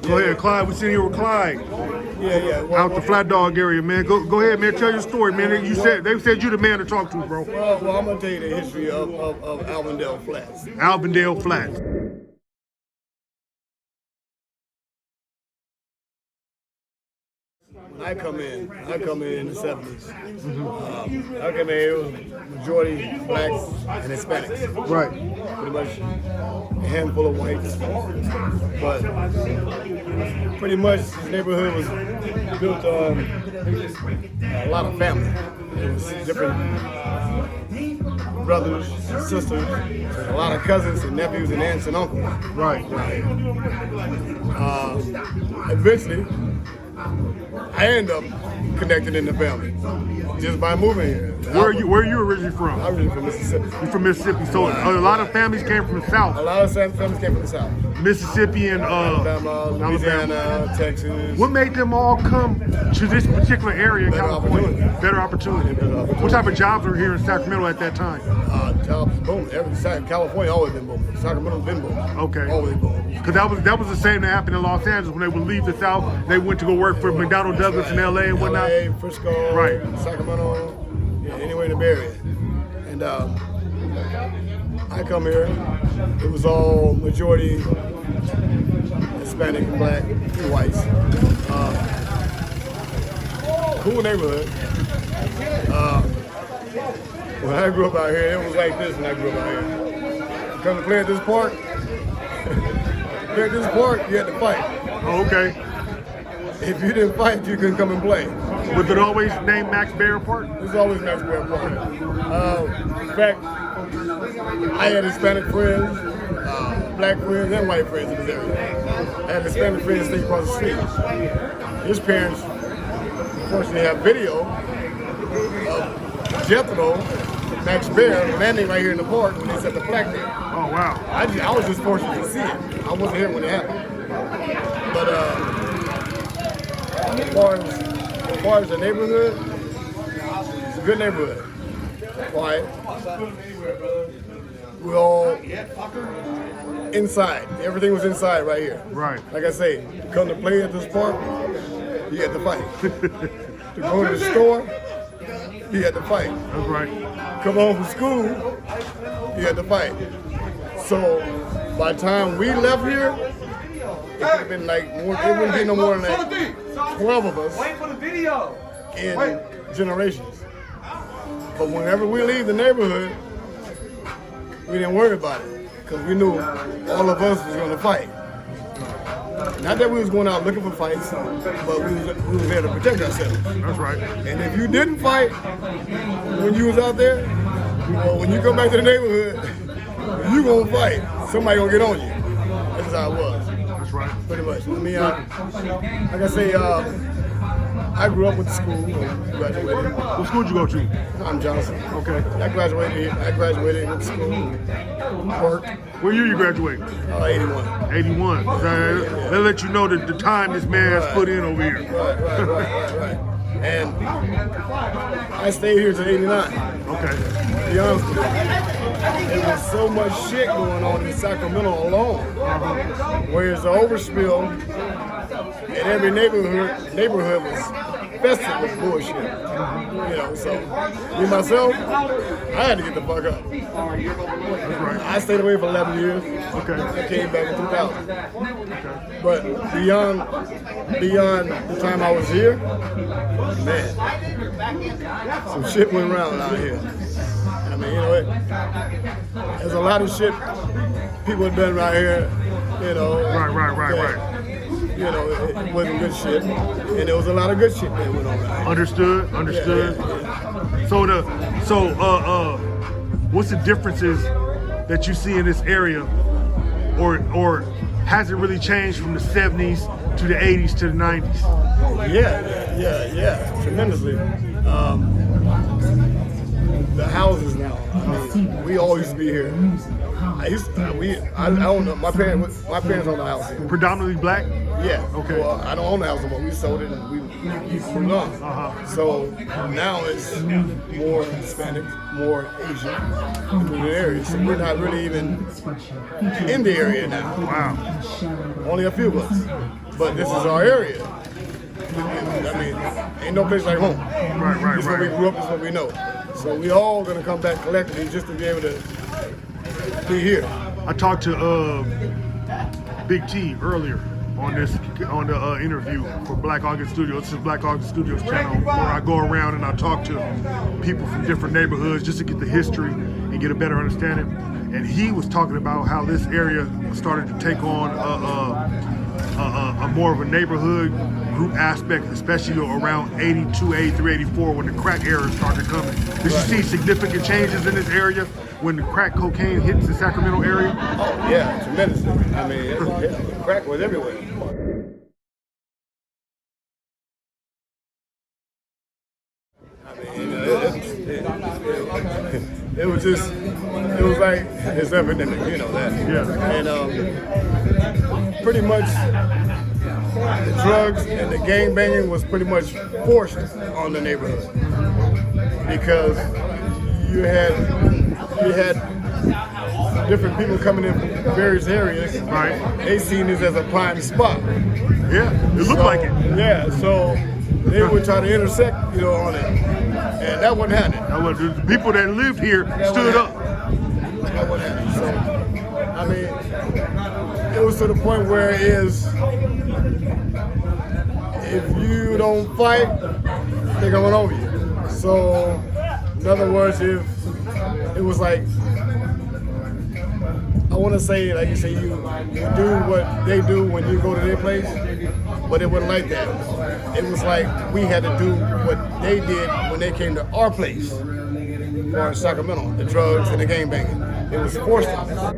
Go ahead, Clyde. We're sitting here with Clyde. Yeah. Out the Flat Dog area, man. Go ahead, man. Tell your story, man. They said you're the man to talk to, bro. Well, I'm gonna tell you the history of Albandale Flats. Albandale Flats. I come in the 70s. I come in, it was majority blacks and Hispanics. Right. Pretty much a handful of whites. But pretty much this neighborhood was built on a lot of family. It was different brothers, sisters, a lot of cousins and nephews and aunts and uncles. Right. Eventually, I end up connected in the family just by moving here. Where are you originally from? I'm originally from Mississippi. You're from Mississippi, so a lot of families came from the South. A lot of families came from the South. Mississippi and Alabama, Louisiana, Texas. What made them all come to this particular area in California? Better opportunity. What type of jobs were here in Sacramento at that time? Jobs booming. California always been booming. Sacramento's been booming. Okay. Always booming. Because that was the same that happened in Los Angeles when they would leave the South. They went to go work for McDonnell Douglas in LA and whatnot. LA, Frisco, right. Sacramento, anywhere in the Bay Area. And I come here. It was all majority Hispanic, black, whites. Cool neighborhood. When I grew up out here, it was like this when I grew up out here. You come to play at this park, you had to fight. Oh, okay. If you didn't fight, you couldn't come and play. Was it always named Max Baer Park? It was always Max Baer Park. In fact, I had Hispanic friends, black friends, and white friends in this area. I had Hispanic friends stay across the street. His parents, unfortunately, have video of Jethro, Max Baer, landing right here in the park when they set the flag there. Oh, wow. I was just fortunate to see it. I wasn't here when it happened. But as far as the neighborhood, it's a good neighborhood. Quiet. We're all inside. Everything was inside right here. Right. Like I say, to come to play at this park, you had to fight. To go to the store, you had to fight. That's right. Come home from school, you had to fight. So by the time we left here, it could have been like more, it wouldn't be no more than like 12 of us in generations. But whenever we leave the neighborhood, we didn't worry about it because we knew all of us was going to fight. Not that we was going out looking for fights, but we was there to protect ourselves. That's right. And if you didn't fight when you was out there, well, when you come back to the neighborhood, you gonna fight. Somebody gonna get on you. That's how it was. That's right. Pretty much. I mean, like I say, I grew up with the school. Graduated. What school did you go to? I'm Johnson. Okay. I graduated with school. Worked. What year you graduated? 81. 81. That let you know the time this man has put in over here. Right. And I stayed here till 89. Okay. To be honest with you, there was so much shit going on in Sacramento alone. Whereas the overspill in every neighborhood was infested with bullshit. You know, so me myself, I had to get the fuck up. That's right. I stayed away for 11 years. Okay. I came back in 2000. Okay. But beyond the time I was here, man, some shit went around out here. I mean, you know, there's a lot of shit people have done right here, you know. Right. You know, it wasn't good shit, and there was a lot of good shit that went on right here. Understood. Yeah. So what's the differences that you see in this area, or has it really changed from the 70s to the 80s to the 90s? Yeah, tremendously. The houses now. I mean, mean, we all used to be here. I don't know. My parents own the house here. Predominantly black? Yeah. Okay. Well, I don't own the house anymore. We sold it and we moved on. So now it's more Hispanic, more Asian in the area. So we're not really even in the area now. Wow. Only a few of us. But this is our area. I mean, ain't no place like home. Right. This is where we grew up, this is what we know. So we all gonna come back collectively just to be able to be here. I talked to Big T earlier on the interview for Black August Studios. This is Black August Studios channel where I go around and I talk to people from different neighborhoods just to get the history and get a better understanding. And he was talking about how this area started to take on a more of a neighborhood group aspect, especially around 82, 83, 84 when the crack era started coming. Did you see significant changes in this area when the crack cocaine hits the Sacramento area? Oh yeah, tremendously. I mean, crack was everywhere. I mean, it was like it's epidemic, you know that. Yeah. And pretty much the drugs and the gang banging was pretty much forced on the neighborhood because you had different people coming in from various areas. Right. They seen this as a prime spot. Yeah, it looked like it. Yeah, so they would try to intersect, you know, on it, and that wasn't happening. The people that lived here stood up. That wasn't happening. So, I mean, it was to the point where it is, if you don't fight, they're coming over you. So, in other words, if it was like, I want to say, like you say, you do what they do when you go to their place, but it wasn't like that. It was like we had to do what they did when they came to our place, for Sacramento, the drugs and the gang banging. It was forced on us.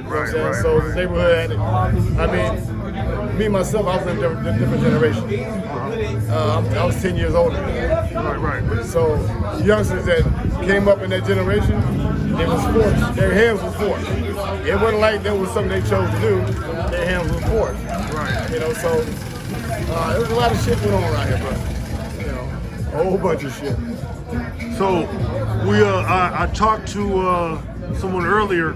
Right. So the neighborhood, I mean, me myself, I was in a different generation. I was 10 years older. Right. So the youngsters that came up in that generation, it was forced. Their hands was forced. It wasn't like there was something they chose to do. Their hands was forced. Right. You know, so there was a lot of shit going on around here, bro. You know, a whole bunch of shit. So I talked to someone earlier,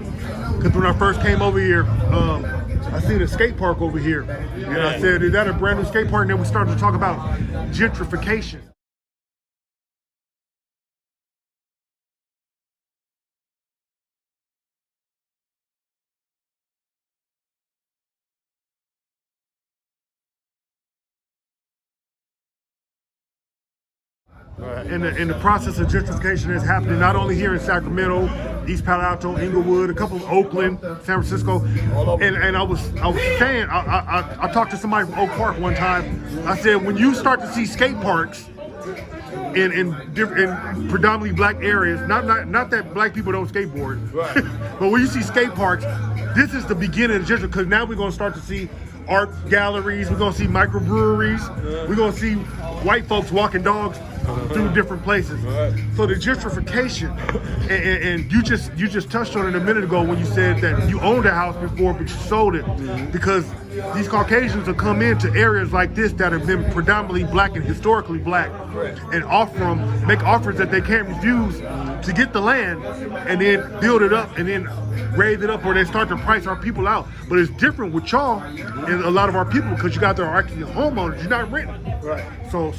because when I first came over here, I seen a skate park over here. And I said, is that a brand new skate park? And then we started to talk about gentrification. In the process of gentrification is happening not only here in Sacramento, East Palo Alto, Inglewood, a couple of Oakland, San Francisco, and I was saying I talked to somebody from Oak Park one time. I said when you start to see skate parks in predominantly black areas, not that black people don't skateboard, right. but when you see skate parks, this is the beginning of gentrification, because now we're going to start to see art galleries, we're going to see microbreweries, we're going to see white folks walking dogs through different places. So the gentrification, and you just touched on it a minute ago when you said that you owned a house before but you sold it, because these Caucasians will come into areas like this that have been predominantly black and historically black, and make offers that they can't refuse to get the land, and then build it up and then raise it up, or they start to price our people out. But it's different with y'all and a lot of our people, because you got there are actually homeowners, you're not renting. Right. So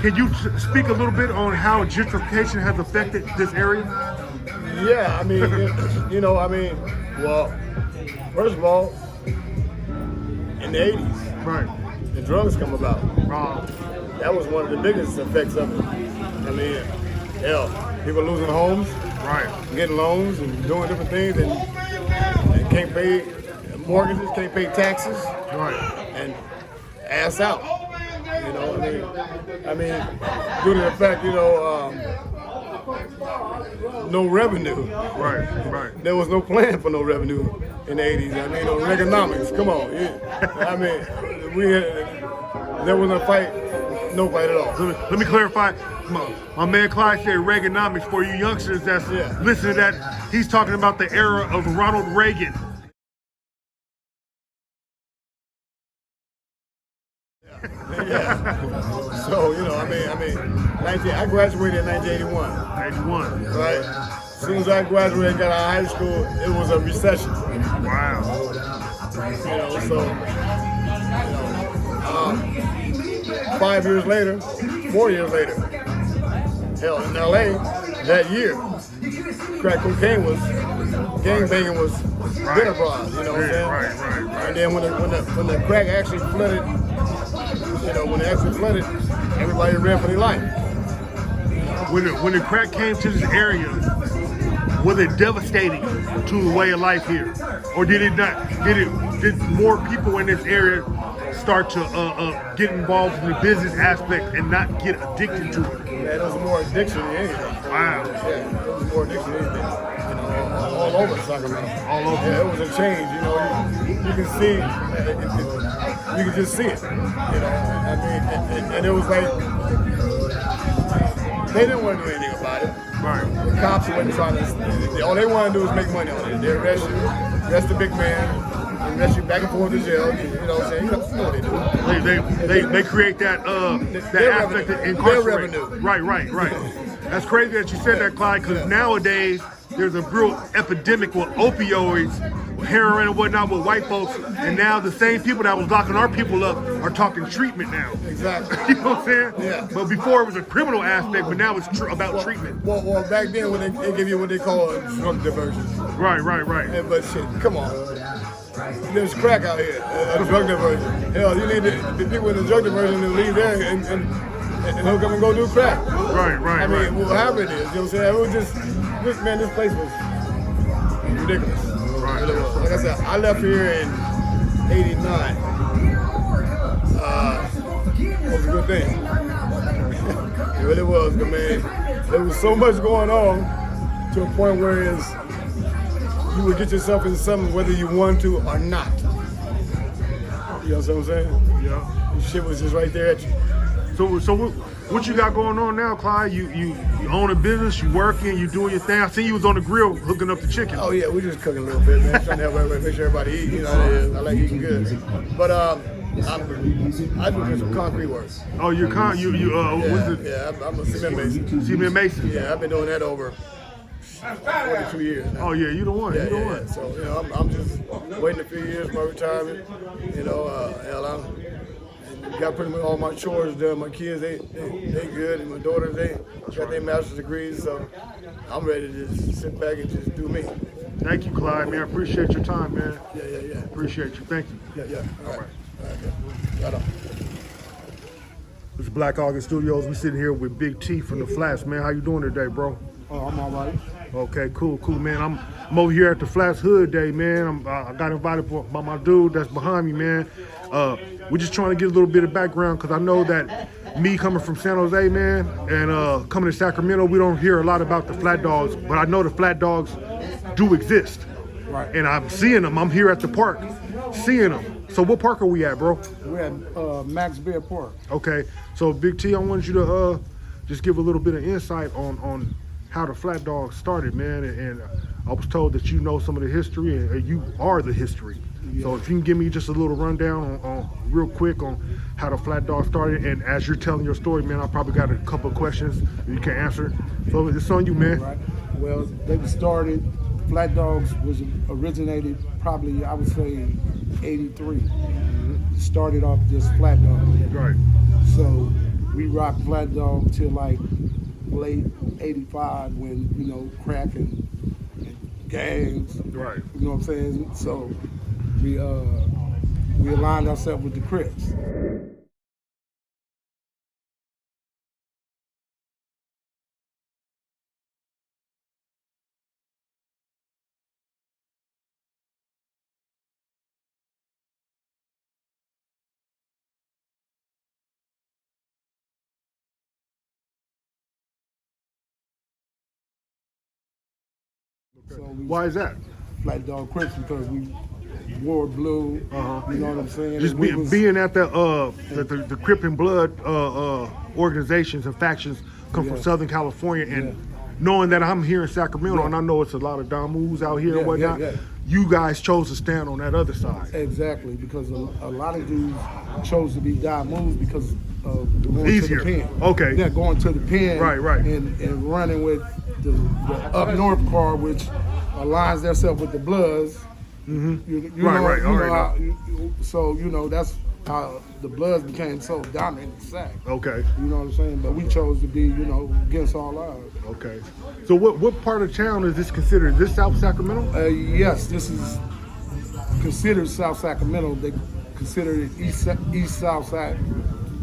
can you speak a little bit on how gentrification has affected this area? Yeah, I mean, well, first of all, in the 80s, Right. the drugs come about. That was one of the biggest effects of it. I mean, hell, people losing homes, Right. getting loans and doing different things, and can't pay mortgages, can't pay taxes, Right. and ass out. You know, I mean, due to the fact, no revenue. Right. Right. There was no plan for no revenue in the 80s. I mean, no economics. Come on. I mean, there was no fight at all. Let me clarify. My man Clyde said Reaganomics. For you youngsters that's listening to that, he's talking about the era of Ronald Reagan. Yeah. So, I graduated in 1981. 81. Right? As soon as I graduated, got out of high school, it was a recession. Wow. So, 5 years later, 4 years later, hell, in LA, that year, crack cocaine was, gangbanging was good abroad, you know what I'm saying? Right. And then when the crack actually flooded, everybody ran for their life. When the crack came to this area, was it devastating to the way of life here, or did it not? Did more people in this area start to get involved in the business aspect and not get addicted to it? Yeah, there was more addiction than anything. Wow. Yeah, there was more addiction than anything. All over Sacramento. All over. Yeah, it was a change. You can see, you can just see it. And it was like they didn't want to do anything about it. Right. The cops weren't trying to. All they want to do is make money on it. They arrest you, arrest the big man, arrest you back and forth to jail. You know what I'm saying? You know what they do. They create that their aspect of revenue. incarcerate. Their revenue. Right. That's crazy that you said that, Clyde, because nowadays there's a real epidemic with opioids, heroin and whatnot with white folks, and now the same people that was locking our people up are talking treatment now. Exactly. You know what I'm saying? Yeah. But before it was a criminal aspect, but now it's about treatment. Well, back then when they give you what they call a drug diversion. Right. But shit, come on. There's crack out here, a drug diversion. Hell, you need the people in the drug diversion to leave there and they'll come and go do crack. Right. I mean, however it is, you know what I'm saying? It was just, this place was ridiculous. Right. It really was. Like I said, I left here in '89. It was a good thing. It really was, but man, there was so much going on to a point where you would get yourself in something whether you want to or not. You know what I'm saying? Yeah. Shit was just right there at you. So what you got going on now, Clyde? You own a business, you working, you doing your thing. I see you was on the grill hooking up the chicken. Oh yeah, we just cooking a little bit, man. Trying to help everybody, make sure everybody eat. You know how it is. I like eating good. But I do some concrete work. Oh, what's it? Yeah, I'm a cement mason. Cement mason. Yeah, I've been doing that over 42 years now. Oh yeah, you the one. Yeah, you the yeah, one. yeah. So I'm just waiting a few years for my retirement. Got pretty much all my chores done. My kids, they good, and my daughters, they got their master's degrees. So I'm ready to just sit back and just do me. Thank you, Clyde, man. I appreciate your time, man. Yeah. Appreciate you. Thank you. Yeah. All right. Right on. This is Black August Studios. We sitting here with Big T from the Flats, man. How you doing today, bro? Oh, I'm all right. Okay, cool, man. I'm over here at the Flats Hood Day, man. I got invited by my dude that's behind me, man. We're just trying to get a little bit of background because I know that me coming from San Jose, man, and coming to Sacramento, we don't hear a lot about the Flat Dogs, but I know the Flat Dogs do exist. Right. And I'm seeing them. I'm here at the park seeing them. So what park are we at, bro? We're at Max Bear Park. Okay. So Big T, I want you to just give a little bit of insight on how the Flat Dogs started, man. And I was told that you know some of the history, and you are the history. Yeah. So if you can give me just a little rundown on real quick on how the Flat Dogs started, and as you're telling your story, man, I probably got a couple of questions you can answer. So it's on you, man. Right. Well, they started. Flat Dogs was originated probably, I would say, 83. It started off just Flat Dog. Right. So we rocked Flat Dog till like late 85 when, crack and gangs. Right. You know what I'm saying? So we aligned ourselves with the Crips. So we Why is that? Flat Dog Crips because we wore blue. You know what I'm saying? Just And we was- being at the Crip and Blood organizations and factions come from Yeah. Southern California, and Yeah. knowing that I'm here in Sacramento, Yeah. and I know it's a lot of Damus out here Yeah, and whatnot, yeah. you guys chose to stand on that other side. Exactly, because a lot of dudes chose to be Damus because of going Easier. to the pen. Okay. Yeah, going to the pen. Right. And running with the up north car, which aligns themselves with the Bloods. You Right. know, All right. how, so that's how the Bloods became so dominant in Sac. Okay. You know what I'm saying? But we chose to be, against all odds. Okay. So what part of town is this considered? Is this South Sacramento? Yes, this is considered South Sacramento. They consider it East South Side.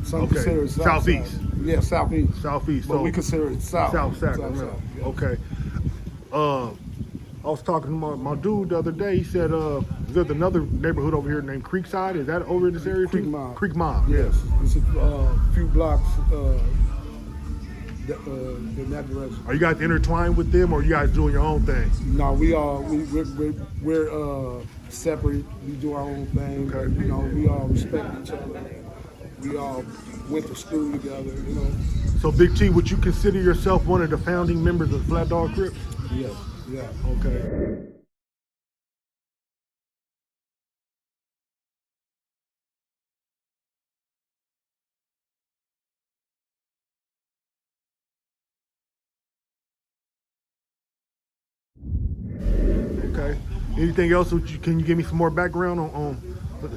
Some Okay. consider it Southeast. Side. Yeah, Southeast. Southeast. But So we consider it South. South Sacramento. South, yeah. Okay. I was talking to my dude the other day. He said, there's another neighborhood over here named Creekside. Is that over in this area Creek too? Mob. Creek Mob. Yes, it's a few blocks in that direction. Are you guys intertwined with them, or are you guys doing your own thing? No, we're separate. We do our own thing. Okay. We all respect each other. We all went to school together. So, Big T, would you consider yourself one of the founding members of Flat Dog Crips? Yes, yeah. Okay. Okay. Anything else? Can you give me some more background on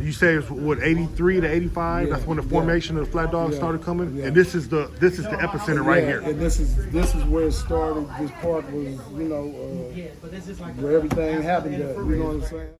you say it's what 83 to 85? Yeah, That's when the formation of the Flat Dogs yeah, started coming, yeah. and this is the epicenter right here. And this is where it started. This part was, where everything happened at. You know what I'm saying?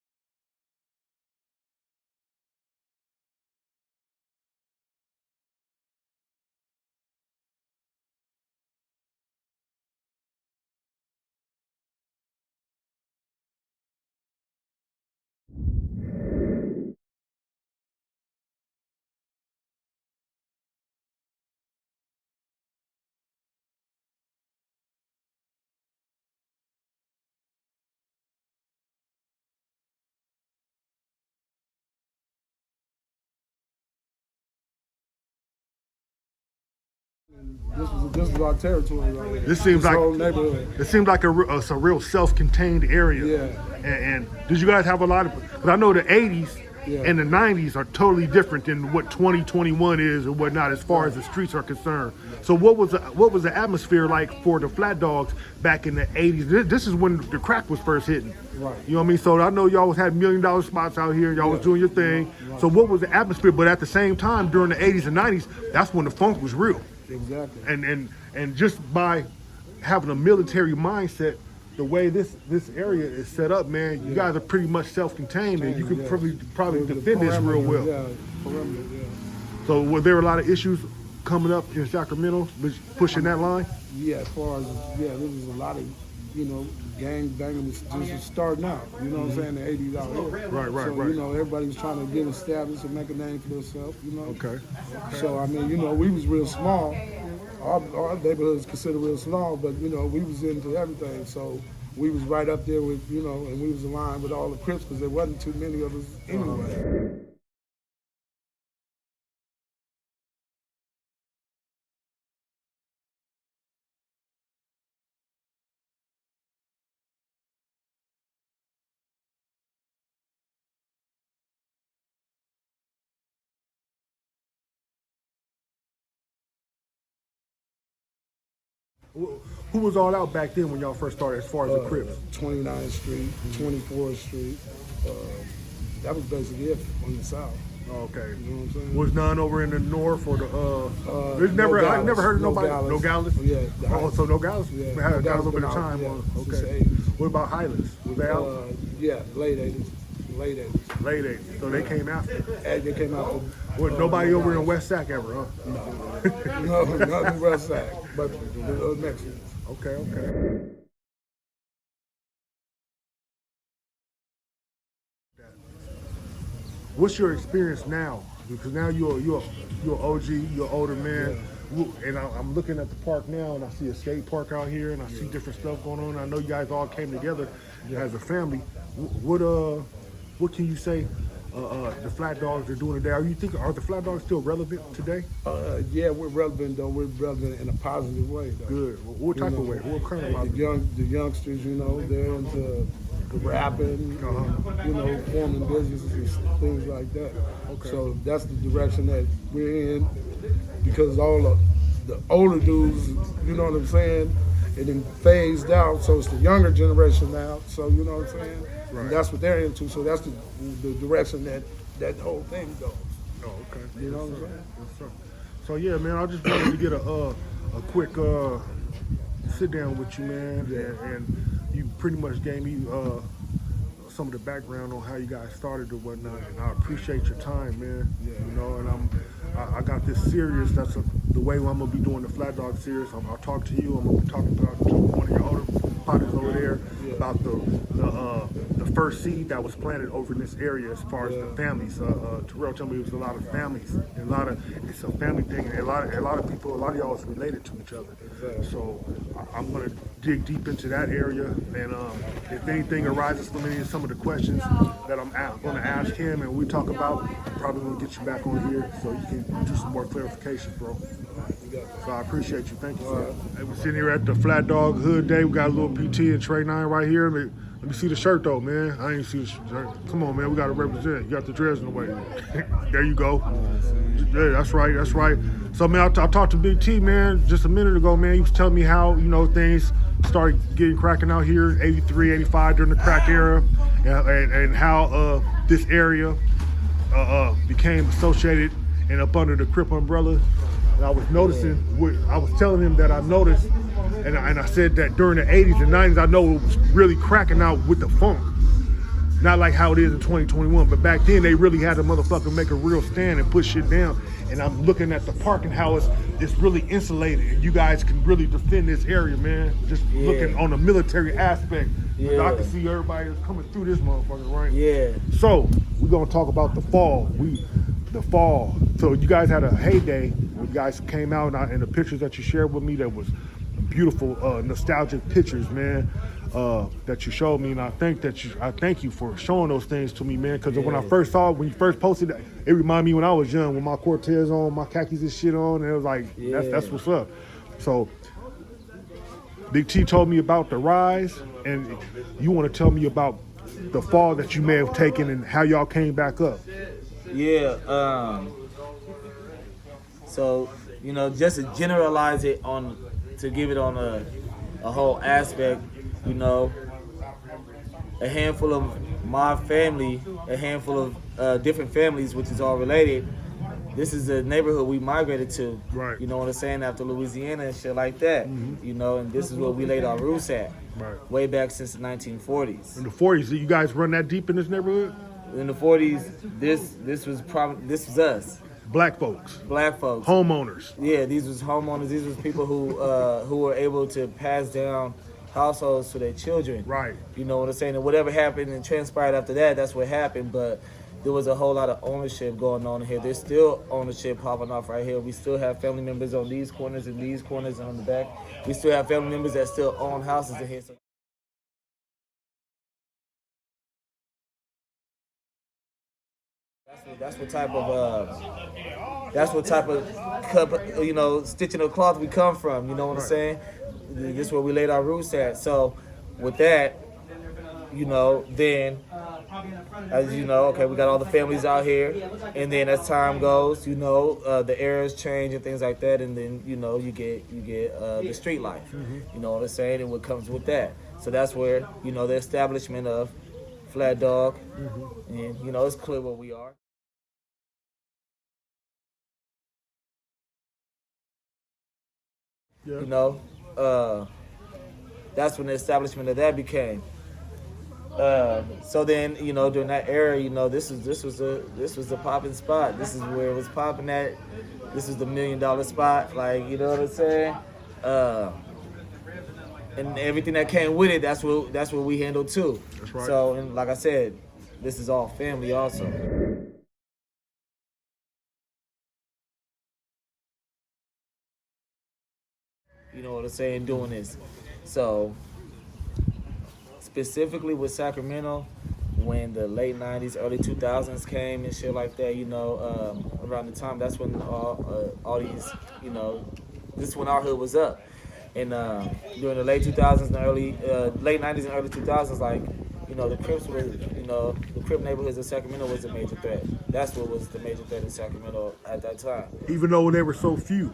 This was our territory right here. This seems like whole neighborhood. it seems like it's a real self-contained area. Yeah. And did you guys have a lot of? Because I know the '80s Yeah. and the '90s are totally different than what 2021 is and whatnot as far as the streets are concerned. So what was the atmosphere like for the Flat Dogs back in the '80s? This is when the crack was first hitting. Right. You know what I mean? So I know y'all had $1 million spots out here. Y'all was doing your thing. Right. So what was the atmosphere? But at the same time, during the '80s and '90s, that's when the funk was real. Exactly. And just by having a military mindset, the way this area is set up, man, you guys are pretty much self-contained, and you could probably defend this real well. Yeah, perimeter, yeah. So were there a lot of issues coming up in Sacramento, pushing that line? Yeah, as far as, there was a lot of, gang banging was just starting out. You know what I'm saying? The 80s out here. Right, So, right. everybody was trying to get established and make a name for themselves, Okay. So, I mean, we was real small. Our neighborhood is considered real small, but, we was into everything. So we was right up there with, and we was aligned with all the Crips because there wasn't too many of us anyway. Who was all out back then when y'all first started as far as the Crips? 29th Street, 24th Street. That was basically it on the south. Okay. You know what I'm saying? Was none over in the north or the there's No never I Dallas, never heard of no nobody. Dallas. No Gallas? Yeah, the Oh, Highlands. so no Gallas? Yeah, Had no got a Dallas little bit been of out, time yeah, on. since Okay. the 80s. What about Highlands? Was they out? Yeah, late 80s. Late 80s. Late 80s. So they came after. And they came out Was nobody over in West Sac ever, huh? No, nothing West Side, but the Mexicans. Okay. What's your experience now? Because now you're an OG, you're an older man. and I'm looking at the park now, and I see a skate park out here, and I see different stuff going on. I know you guys all came together as a family. What can you say the Flat Dogs are doing today? Are the Flat Dogs still relevant today? Yeah, we're relevant though. We're relevant in a positive way though. Good. What type of way? What kind of the youngsters, you know, they're into rapping, you know, forming businesses and things like that. Okay. So that's the direction that we're in, because all of the older dudes, you know what I'm saying, it then phased out. So it's the younger generation now. So you know what I'm saying, Right. and that's what they're into. So that's the direction that whole thing goes. Oh, okay. You know what I'm saying? Yes, sir. So yeah, man, I just wanted to get a quick sit down with you, man, and you pretty much gave me some of the background on how you guys started or whatnot, and I appreciate your time, man. Yeah. You know, and I got this series. That's the way I'm gonna be doing the Flat Dog series. I'll talk to you. I'm gonna be talking about to one of your older partners over there about the first seed that was planted over in this area as far as the families. Terrell told me it was a lot of families, and it's a family thing, and a lot of people, a lot of y'all is related to each other. Exactly. So I'm gonna dig deep into that area, and if anything arises from any of some of the questions that I'm gonna ask him, and we talk about, I'm probably gonna get you back on here so you can do some more clarification, bro. So I appreciate you. Thank you, sir. Hey, we're sitting here at the Flat Dog Hood Day. We got a little PT and Trey 9 right here. Let me see the shirt though, man. I ain't see the shirt. Come on, man. We got to represent. You got the dress in the way. There you go. Yeah, that's right. That's right. So, man, I talked to Big T, man, just a minute ago, man. He was telling me how, you know, things started getting cracking out here, 83, 85 during the crack era, and how this area became associated and up under the Crip umbrella. And I was noticing, I was telling him that I noticed, and I said that during the 80s and 90s, I know it was really cracking out with the funk. Not like how it is in 2021, but back then they really had to motherfucker make a real stand and put shit down. And I'm looking at the park and how it's really insulated, and you guys can really defend this area, man. Just looking on the military aspect. Yeah. I can see everybody that's coming through this motherfucker, right? Yeah. So we're gonna talk about the fall. The fall. So you guys had a heyday when you guys came out, and the pictures that you shared with me, that was beautiful, nostalgic pictures, man. That you showed me, and I thank you for showing those things to me, man. Because when I first saw it, when you first posted it, it reminded me when I was young, with my Cortez on, my khakis and shit on, and it was like, that's what's up. So Big T told me about the rise, and you want to tell me about the fall that you may have taken and how y'all came back up. Yeah. So, you know, just to generalize it to give it on a whole aspect, you know, a handful of my family, a handful of different families, which is all related. This is the neighborhood we migrated to. Right. You know what I'm saying? After Louisiana and shit like that. Mm-hmm. You know, and this is where we laid our roots at. Right. Way back since the 1940s. In the 40s, did you guys run that deep in this neighborhood? In the 40s, this was us. Black folks. Black folks. Homeowners. Yeah, these was homeowners. These was people who were able to pass down households to their children. Right. You know what I'm saying? And whatever happened and transpired after that, that's what happened. But there was a whole lot of ownership going on here. There's still ownership popping off right here. We still have family members on these corners and these corners and on the back. We still have family members that still own houses in here. So that's what type of cup, you know, stitching of cloth we come from. You know what I'm saying? This is where we laid our roots at. So with that, you know, then as you know, okay, we got all the families out here, and then as time goes, you know, the eras change and things like that, and then you know you get the street life. You know what I'm saying, and what comes with that. So that's where, you know, the establishment of Flat Dog, and you know, it's clear where we are. Yeah. You know, that's when the establishment of that became. So then, you know, during that era, you know, this was the popping spot. This is where it was popping at. This is the $1 million spot. Like, you know what I'm saying? And everything that came with it, that's what we handled too. That's right. So, and like I said, this is all family also. You know what I'm saying? Doing this. So specifically with Sacramento, when the late 90s, early 2000s came and shit like that, you know, around the time, that's when all these, you know, this is when our hood was up. And during the late 2000s and late 90s and early 2000s, like, you know, the Crips was, you know, the Crip neighborhoods in Sacramento was a major threat. That's what was the major threat in Sacramento at that time. Even though they were so few.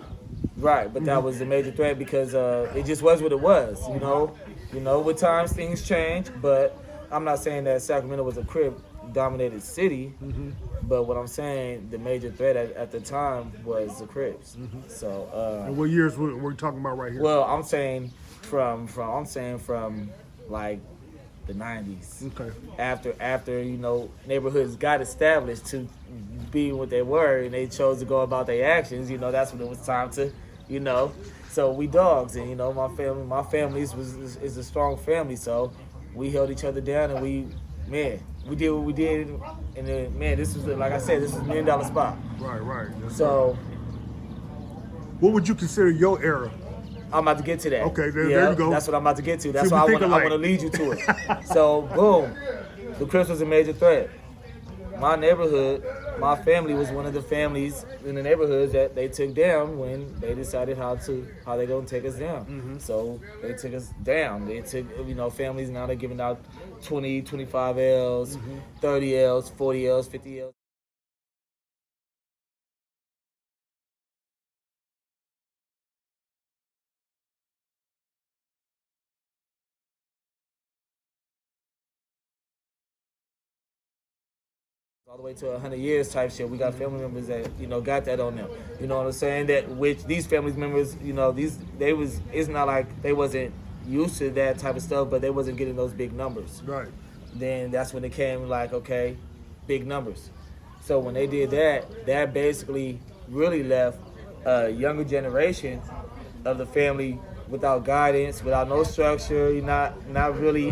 Right, but that was the major threat because it just was what it was, you know. You know, with times things change, but I'm not saying that Sacramento was a Crip-dominated city, but what I'm saying, the major threat at the time was the Crips. So, And what years we're we talking about right here? well, I'm saying from like the 90s. Okay. After you know, neighborhoods got established to be what they were, and they chose to go about their actions. You know, that's when it was time to, you know. So we dogs, and you know, my family is a strong family. So we held each other down, and we did what we did, and then this was, like I said, this was $1 million spot. Right. So What would you consider your era? I'm about to get to that. Okay, there you go. That's what I'm about to get to. That's See, why we I think want to alike. lead you to it. So, boom, the Crips was a major threat. My neighborhood, my family was one of the families in the neighborhoods that they took down when they decided how they gonna take us down. So they took us down. They took, you know, families now they're giving out 20, 25 L's, 30 L's, 40 L's, 50 L's. All the way to 100 years type shit. We got family members that, you know, got that on them. You know what I'm saying? That which these family members, you know, it's not like they wasn't used to that type of stuff, but they wasn't getting those big numbers. Right. Then that's when it came like, okay, big numbers. So when they did that, that basically really left a younger generation of the family without guidance, without no structure. You're not really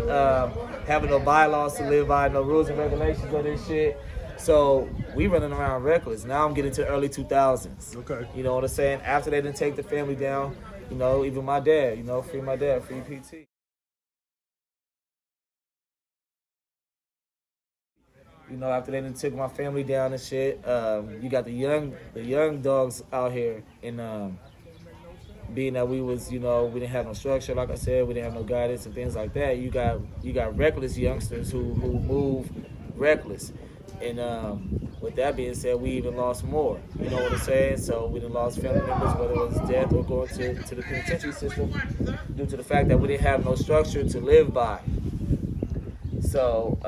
having no bylaws to live by, no rules and regulations of this shit. So we running around reckless. Now I'm getting to early 2000s. Okay. You know what I'm saying? After they didn't take the family down, you know, even my dad, you know, free my dad, free PT. You know, after they done took my family down and shit, you got the young dogs out here, and being that we was, you know, we didn't have no structure, like I said, we didn't have no guidance and things like that. You got reckless youngsters who move reckless, and with that being said, we even lost more. You know what I'm saying? So we done lost family members, whether it was death or going to the penitentiary system, due to the fact that we didn't have no structure to live by. So.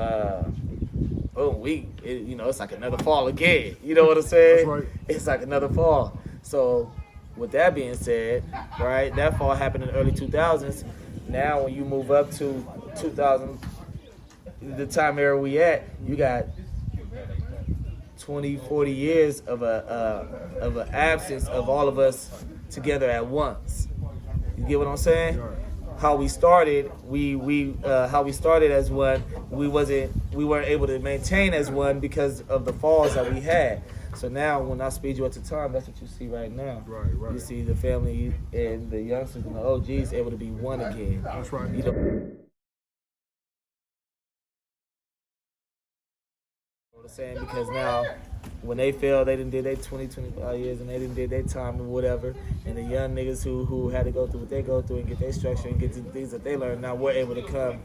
You know, it's like another fall again. You know what I'm saying? That's right. It's like another fall. So, with that being said, right, that fall happened in the early 2000s. Now, when you move up to 2000, the time era we at, you got 20, 40 years of an absence of all of us together at once. You get what I'm saying? Right. How we started, how we started as one, we weren't able to maintain as one because of the falls that we had. So now, when I speed you up to time, that's what you see right now. Right. You see the family and the youngsters and the OGs able to be one again. That's right. You know what I'm saying? Because now, when they failed, they didn't did their 20, 25 years, and they didn't did their time and whatever. And the young niggas who had to go through what they go through and get their structure and get to the things that they learned, now we're able to come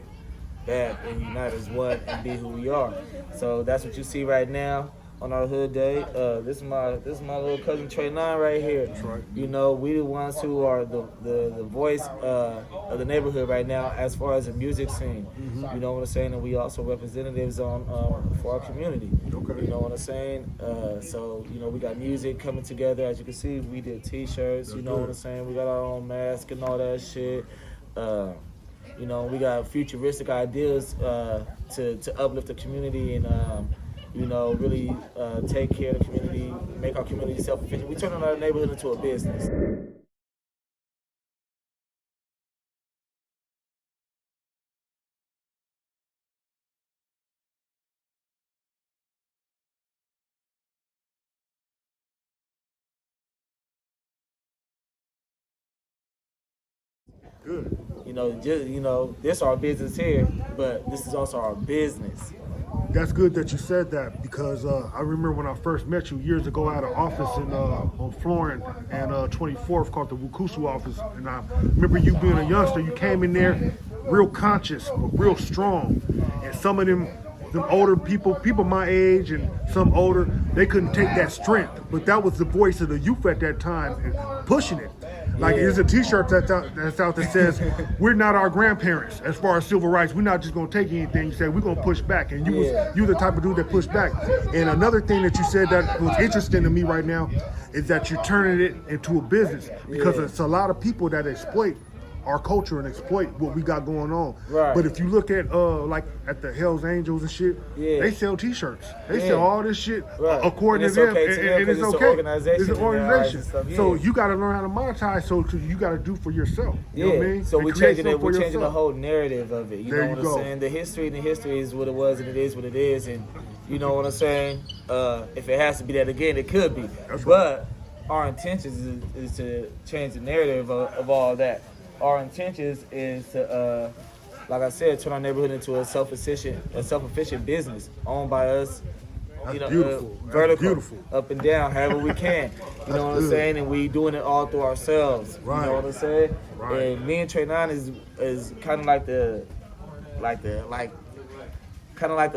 back and unite as one and be who we are. So that's what you see right now on our hood day. This is my little cousin Trey 9 right here. That's right. You know, we the ones who are the voice of the neighborhood right now as far as the music scene. You know what I'm saying? And we also representatives on for our community. Okay. You know what I'm saying? So, you know, we got music coming together. As you can see, we did t-shirts, you know what I'm saying? We got our own mask and all that shit. You know, we got futuristic ideas to uplift the community and you know, really take care of the community, make our community self-efficient. We turn our neighborhood into a business. Good. This our business here, but this is also our business. That's good that you said that because I remember when I first met you years ago at an office on Florin and 24th called the Wukusu office, and I remember you being a youngster. You came in there real conscious but real strong, and some of them older people my age and some older, they couldn't take that strength, but that was the voice of the youth at that time pushing it. Like there's a T-shirt that's out that says, "We're not our grandparents as far as civil rights. We're not just gonna take anything." You said we're gonna push back, and you the type of dude that pushed back. And another thing that you said that was interesting to me right now is that you're turning it into a business because it's a lot of people that exploit our culture and exploit what we got going on. Right. But if you look at like at the Hells Angels and shit, they sell T-shirts. They sell all this shit according to them, and it's okay. It's an organization. So you got to learn how to monetize. So you got to do for yourself. You know what I mean? So we're changing the yourself. whole narrative of it. You know what I'm saying? The history is what it was, and it is what it is. And you know what I'm saying? If it has to be that again, it could be. That's right. But our intentions is to change the narrative of all that. Our intentions is to, like I said, turn our neighborhood into a self-efficient business owned by us. Vertical, up and down, however we can. You know what I'm saying? And we doing it all through ourselves. Right. You know what I'm saying? Right. And me and Trey 9 is kind of like the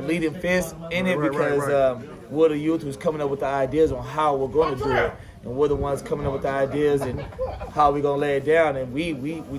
leading fist in it because we're the youth who's coming up with the ideas on how we're going to do it. And we're the ones coming up with the ideas and how we're gonna lay it down. And we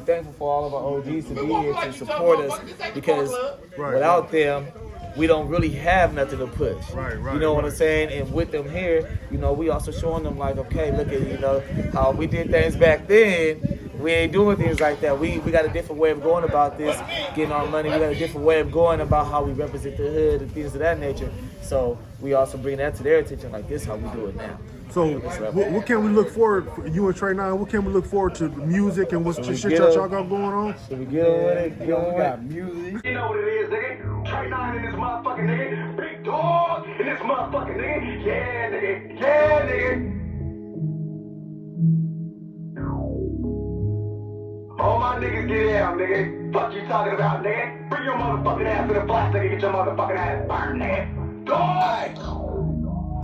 thankful for all of our OGs to be here to support us because without them, we don't really have nothing to push. You know what I'm saying? And with them here, we also showing them like, okay, look at how we did things back then. We ain't doing things like that. We got a different way of going about this, getting our money. We got a different way of going about how we represent the hood and things of that nature. So we also bring that to their attention, like this how we do it now. So what can we look forward, you and Trey 9, what can we look forward to, the music and what's the shit y'all got going on? Should we get on with it? We got music. You know what it is, nigga. Trey 9 in this motherfucking nigga. Big dog in this motherfucking nigga. Yeah, nigga. Yeah, nigga. All my niggas get out, nigga. Fuck you talking about, nigga. Bring your motherfucking ass to the blast, nigga. Get your motherfucking ass burned, nigga. Dog!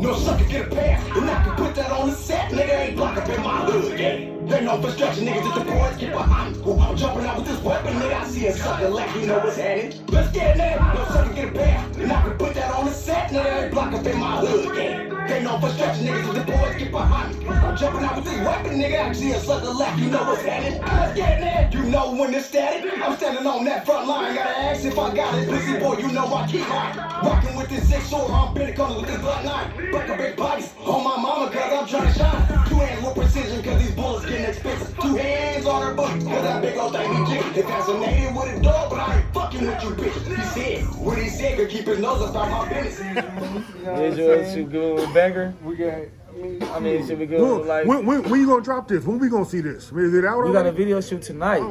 No sucker get a pass, and I can put that on the set, nigga. Ain't block up in my hood, yeah. Ain't no construction, niggas at the boys get behind me. I'm jumping out with this weapon, nigga. I see a sucker like you know what's happening. Let's get it, nigga. No sucker get a pass, and I can put that on the set, nigga. Ain't block up in my hood, yeah. Ain't no construction, niggas at the boys get behind me. I'm jumping out with this weapon, nigga. I see a sucker like you know what's happening. Let's get it, nigga. You know when it's static. I'm standing on that front line. Gotta ask if I got it. Pussy boy, you know I keep high. Rocking with this 6-sword, I'm Benny color with this black line. Break a big bodies on my mama cause I'm trying to shine. 2 hands with precision cause these bullets getting expensive. 2 hands on her butt cause that big old thing he jigging. They fascinated with a dog but I ain't fucking with you bitches. He said what he said could keep his nose up out my business. Should we go with banger? Should we go like... When you gonna drop this? When we gonna see this? Is it out already? We got a video shoot tonight.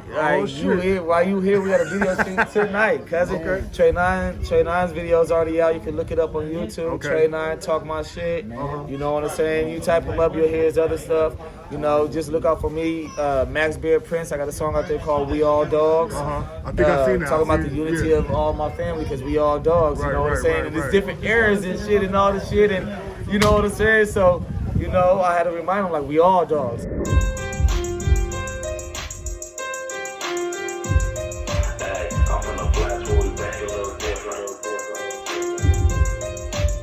Shit. While you here, we got a video shoot tonight. Cousin Trey 9's video's already out. You can look it up on YouTube. Okay. Trey 9 talk my shit. You know what I'm saying? You type him up, you'll hear his other stuff. Just look out for me. Max Beard Prince. I got a song out there called We All Dogs. I think I've seen that. Talking about the unity of all my family because we all dogs. You know what I'm saying? And there's different eras and shit and all this shit and you know what I'm saying? So, I had to remind him like we all dogs. Hey, I'm from the flats where we bang a little different.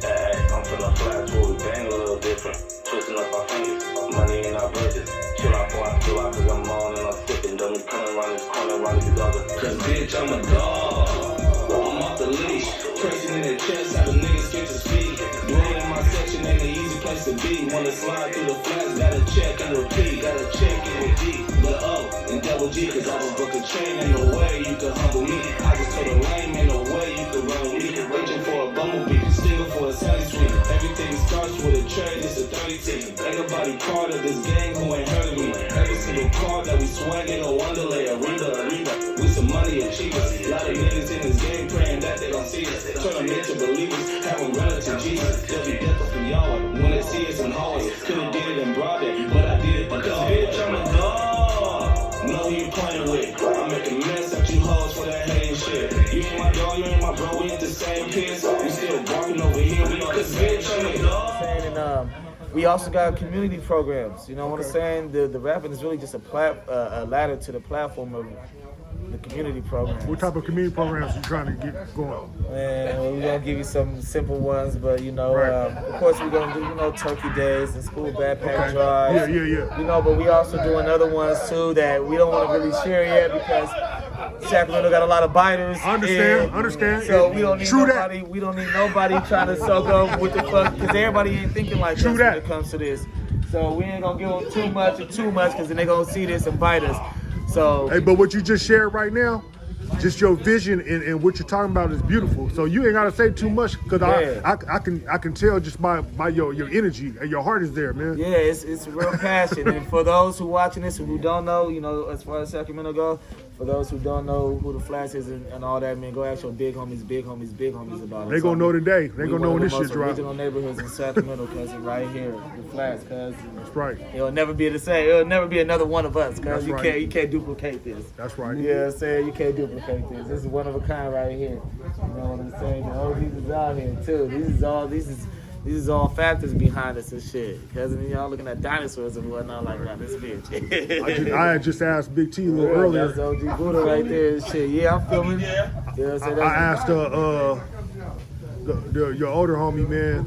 Hey, I'm from the flats where we bang a little different. Twisting up our fingers, money in our bridges. Chill out before I chill out cause I'm on and I'm sipping. Dummy coming around this corner, around this other. Cause bitch, I'm a dog. I'm off the leash. Pressing in their chest, how the niggas get to speed. Dwayne in my section ain't an easy place to be. Wanna slide through the flats, gotta check and repeat. Gotta check in with D, the O, and double G. Cause I was book a chain, ain't no way you could humble me. I just told a lame, ain't no way you could run with me. Reaching for a bumblebee, stinging for a sunny sweet. Everything starts with a trade, it's a 30 Ain't nobody part of this gang who ain't heard of me. Every single car that we swag ain't no underlay. Arriba, with some money achievers. A lot of niggas in this game praying that they gon' see us. Turn them into believers, have them run to Jesus. They'll be death for y'all when they see us in halls. Could've did it in broad day, but I did it because bitch, I'm a dog. Know who you playing with. I'm You know what I'm saying? And we also got community programs. You know what I'm saying? The rapping is really just a ladder to the platform of the community programs. What type of community programs you trying to get going? Man, we're gonna give you some simple ones, but you know, of course we're gonna do turkey days and school backpack drives. Yeah. You know, but we also doing other ones too that we don't want to really share yet because Sacramento got a lot of biters. Understand. So we don't need True nobody. that. We don't need nobody trying to soak up with the fuck because everybody ain't thinking like True this that. when it comes to this. So we ain't gonna give them too much because then they gonna see this and bite us. So Hey, but what you just shared right now, just your vision and what you're talking about is beautiful. So you ain't gotta say too much because I can tell just by your energy and your heart is there, man. yeah, it's real passion. And for those who watching this and who don't know, you know, as far as Sacramento go, for those who don't know who the Flats is and all that, man, go ask your big homies about it. They gonna know today. They gonna know when this shit drop. drop. Original neighborhoods in Sacramento, cause it's right here, the Flats, cause That's right. it'll never be the same. It'll never be another one of us, cause That's right. you can't duplicate this. That's right. You know what I'm saying? You can't duplicate this. This is one of a kind right here. You know what I'm saying? The OGs is out here too. These is all factors behind us and shit. Cause y'all looking at dinosaurs and whatnot like that. This bitch. I had just asked Big T a little earlier. That's OG Buddha right there and shit. Yeah, I'm filming. You know what I'm saying? I asked your older homie, man,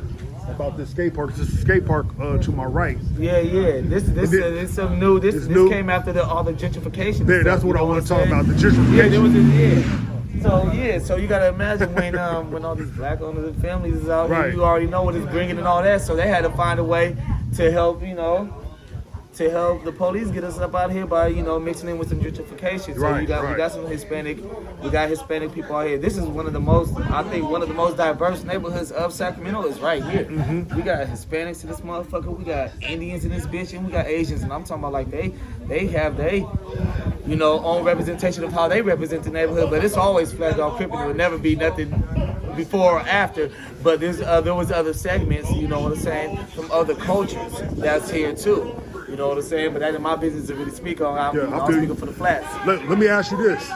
about this skate park. This is a skate park to my right. Yeah. This is something new. This new. came after all the gentrification. Yeah, that's stuff, what I you know want to talk I'm saying? about. The gentrification. So you gotta imagine when all these black owners and families is out here, Right. you already know what it's bringing and all that. So they had to find a way to help, to help the police get us up out here by, mixing in with some gentrification. So Right, we got some Hispanic people out here. This is one of the most diverse neighborhoods of Sacramento is right here. Mm-hmm. We got Hispanics in this motherfucker, we got Indians in this bitch, and we got Asians, and I'm talking about like they have own representation of how they represent the neighborhood, but it's always flat dog Crip, and it would never be nothing before or after. But there was other segments, you know what I'm saying, from other cultures that's here too. You know what I'm saying? But that ain't my business to really speak on. I'm speaking for the Flats. Let me ask you this.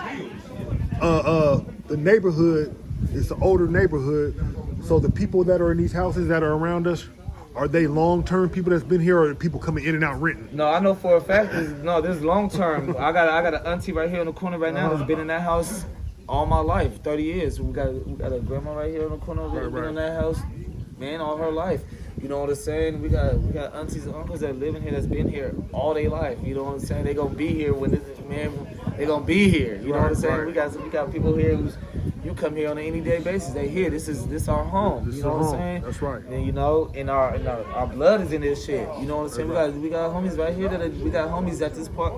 The neighborhood is an older neighborhood, so the people that are in these houses that are around us, are they long-term people that's been here, or are people coming in and out renting? No, I know for a fact this is long-term. I got an auntie right here in the corner right now that's been in that house all my life, 30 years. We got a grandma right here in the corner that's been in that house, man, all her life. You know what I'm saying? We got aunties and uncles that live in here that's been here all their life. You know what I'm saying? They gonna be here they gonna be here. You know what I'm saying? Right. We got people here who's you come here on an any day basis. They here. This our home. You know what I'm saying? That's right. And and our blood is in this shit. You know what I'm saying? We got homies right here we got homies at this park.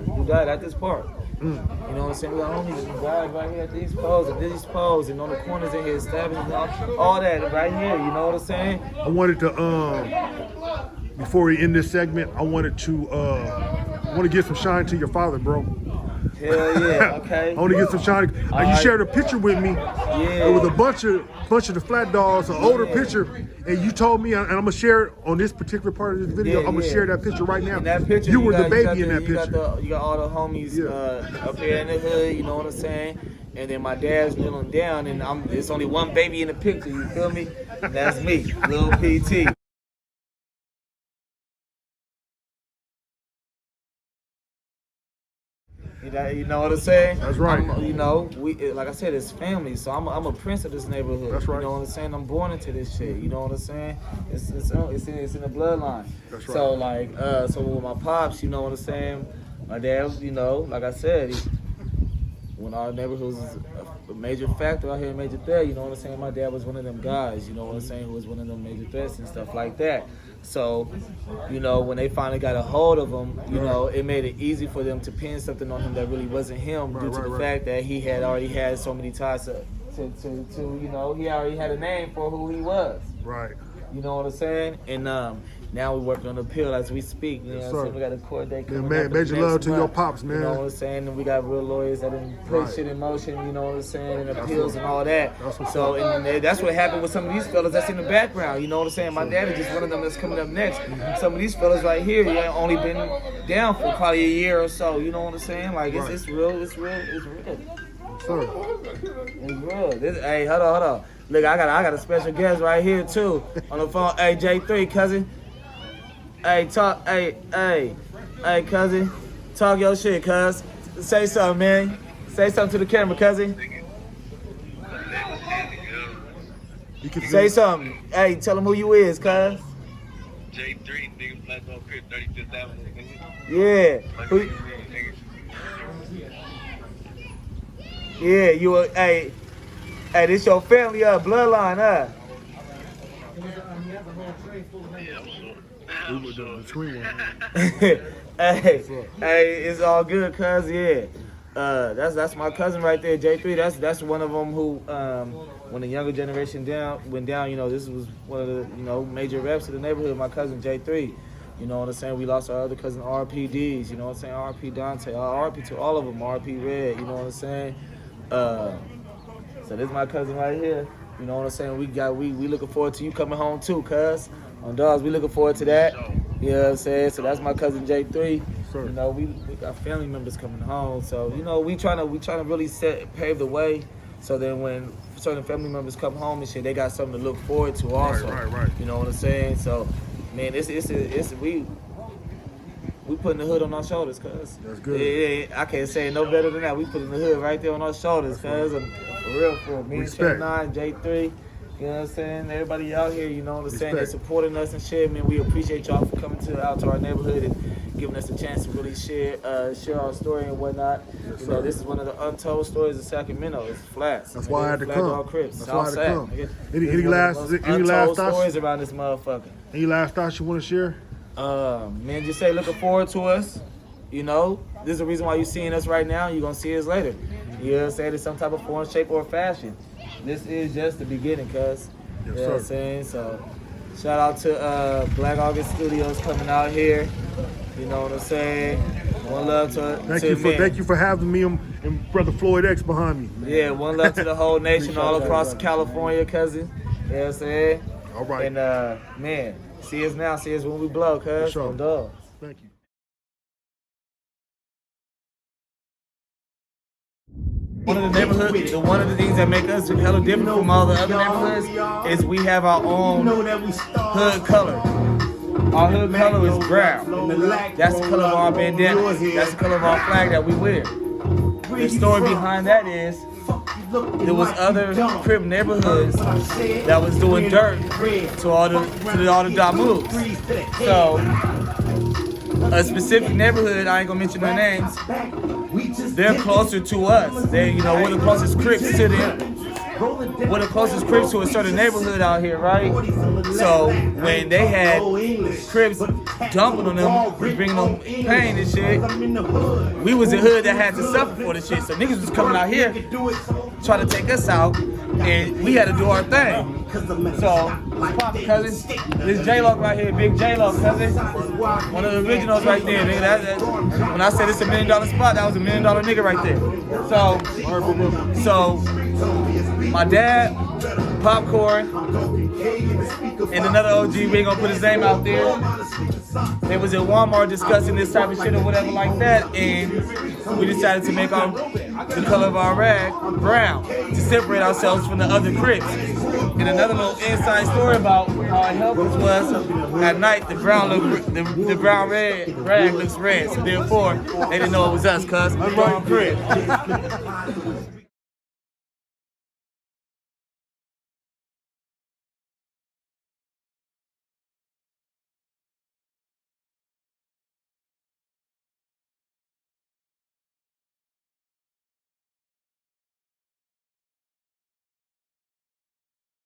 Who died at this park. You know what I'm saying? We got homies who died right here at these poles and on the corners in here stabbing all that right here. You know what I'm saying? I wanted to before we end this segment, I want to give some shine to your father, bro. Hell yeah, okay. I want to get some shine. You shared a picture with me. Yeah. It was a bunch of the flat dogs, an older picture, and you told me, and I'm gonna share it on this particular part of this video. I'm gonna share that picture right now. In that picture, you were the baby in that picture. You got all the homies up here in the hood. You know what I'm saying? And then my dad's kneeling down, and there's only one baby in the picture. You feel me? That's me, Lil PT. You know what I'm saying? That's right. We like I said, it's family. So I'm a prince of this neighborhood. That's right. You know what I'm saying? I'm born into this shit. You know what I'm saying? It's in the bloodline. That's right. So so with my pops, you know what I'm saying? My dad, like I said, when our neighborhood was a major factor out here, a major threat, you know what I'm saying? My dad was one of them guys, you know what I'm saying, who was one of them major threats and stuff like that. So, when they finally got a hold of him, it made it easy for them to pin something on him that really wasn't him due to the fact that he had already had so many ties to he already had a name for who he was. Right. You know what I'm saying? And now we're working on the appeal as we speak. You know what I'm saying? We got a court date coming up major love to month. your pops, man. You know what I'm saying? And we got real lawyers that done put shit in motion, you know what I'm saying, and appeals and all that. So and that's what happened with some of these fellas that's in the background, you know what I'm saying? My dad is just one of them that's coming up next. Some of these fellas right here, only been down for probably a year or so, you know what I'm saying? Like it's real. Sir. It's real. Hey, hold on. Look, I got a special guest right here too on the phone. Hey, J3, cousin. Hey, talk. Hey, cousin. Talk your shit, cuz. Say something, man. Say something to the camera, cousin. Say something. Hey, tell them who you is, cuz. J3, nigga, Black Dog Crips, 35th Avenue, nigga. Yeah. Who, yeah, you a, hey, this your family, bloodline, huh? Yeah, I'm sure. We were the screen one. hey, it's all good, cuz, yeah. That's my cousin right there, J3. That's one of them who, when the younger generation went down, you know, this was one of the, you know, major reps of the neighborhood, my cousin J3. You know what I'm saying? We lost our other cousin RPDs, you know what I'm saying? RP Dante, RP to all of them, RP Red, you know what I'm saying? So this is my cousin right here. You know what I'm saying? We looking forward to you coming home too, cuz. On dogs, we looking forward to that. You know what I'm saying? So that's my cousin J3. Sure. You know, we got family members coming home. So, you know, we trying to really pave the way so then when certain family members come home and shit, they got something to look forward to also. Right. You know what I'm saying? So, man, we putting the hood on our shoulders, cuz. That's good. Yeah, I can't say it no better than that. We putting the hood right there on our shoulders, cuz. For real, for me, Respect. J9, J3, you know what I'm saying? Everybody out here, you know what I'm saying? They Respect. supporting us and shit, man. We appreciate y'all for coming out to our neighborhood and giving us a chance to really share our story and whatnot. Yes, You know, sir. this is one of the untold stories of Sacramento. It's flats. That's why I had to Black come. Dog Crips. That's why I had to South come. Sac, nigga. Any It's one last- of the most any last untold thoughts? stories around this motherfucker. Any last thoughts you want to share? Man, just say looking forward to us. You know, this is the reason why you're seeing us right now. You're going to see us later. You know what I'm saying? In some type of form, shape, or fashion. This is just the beginning, cuz. Yes, You know what I'm sir. saying? So, shout out to Black August Studios coming out here. You know what I'm saying? One love to Thank you for having me and Brother Floyd X behind me. Yeah, one love to the whole nation all across California, cousin. You know what I'm saying? All right. And, man, see us now, see us when we blow, cuz. For sure. On dogs. Thank you. One of the things that make us hella different from all the other neighborhoods is we have our own hood color. Our hood color is brown. That's the color of our bandana. That's the color of our flag that we wear. The story behind that is there was other Crip neighborhoods that was doing dirt to all the Damus. So a specific neighborhood, I ain't gonna mention their names, they're closer to us. We're the closest Crips to them. We're the closest Crips to a certain neighborhood out here, right? So when they had Crips dumping on them, bringing them pain and shit, we was the hood that had to suffer for the shit. So niggas was coming out here trying to take us out, and we had to do our thing. So, cousin, this J-Lo right here, big J-Lo, cousin. One of the originals right there, nigga. When I said it's $1 million spot, that was $1 million nigga right there. So my dad, Popcorn, and another OG, we ain't gonna put his name out there. They was at Walmart discussing this type of shit or whatever like that, and we decided to make the color of our rag brown to separate ourselves from the other Crips. And another little inside story about how it helped us was at night the brown rag looks red, so therefore they didn't know it was us, cuz I'm wrong Crip.